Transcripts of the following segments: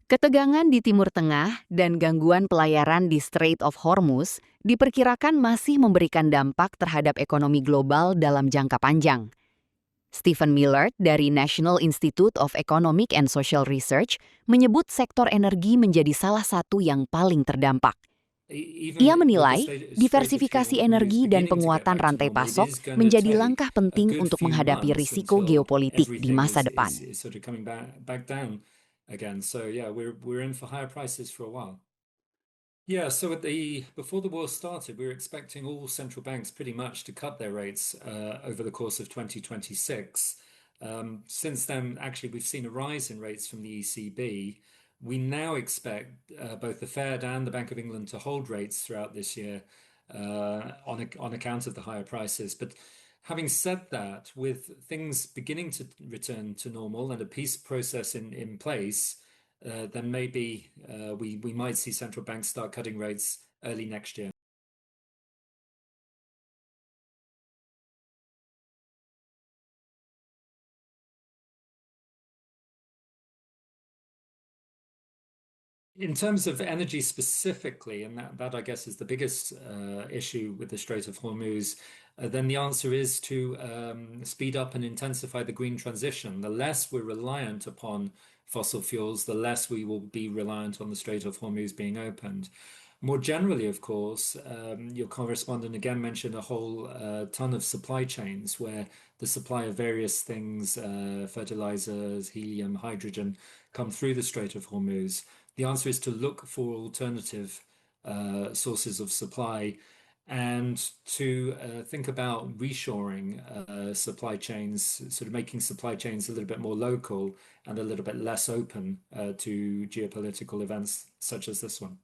Ketegangan di Timur Tengah dan gangguan pelayaran di Strait of Hormuz diperkirakan masih memberikan dampak terhadap ekonomi global dalam jangka panjang. Stephen Millard dari National Institute of Economic and Social Research menyebut sektor energi menjadi salah satu yang paling terdampak. Even Ia with the menilai Strait of diversifikasi Hormuz energi dan beginning to get penguatan back to rantai normal, it pasok is going to menjadi take langkah a penting good untuk few menghadapi months risiko until geopolitik di everything masa is, depan. is, is sort of coming back down again. So yeah, we're in for higher prices for a while. Yeah, so before the war started, we were expecting all central banks pretty much to cut their rates over the course of 2026. Since then, actually, we've seen a rise in rates from the ECB. We now expect both the Fed and the Bank of England to hold rates throughout this year on account of the higher prices. But having said that, with things beginning to return to normal and a peace process in place, then maybe we might see central banks start cutting rates early next year. In terms of energy specifically, and that I guess is the biggest issue with the Strait of Hormuz, then the answer is to speed up and intensify the green transition. The less we're reliant upon fossil fuels, the less we will be reliant on the Strait of Hormuz being opened. More generally, of course, your correspondent again mentioned a whole ton of supply chains where the supply of various things, fertilizers, helium, hydrogen, come through the Strait of Hormuz. The answer is to look for alternative sources of supply and to think about reshoring supply chains, sort of making supply chains a little bit more local and a little bit less open to geopolitical events such as this one.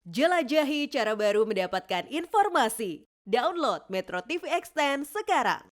Jelajahi cara baru mendapatkan informasi. Download Metro TV Extend sekarang.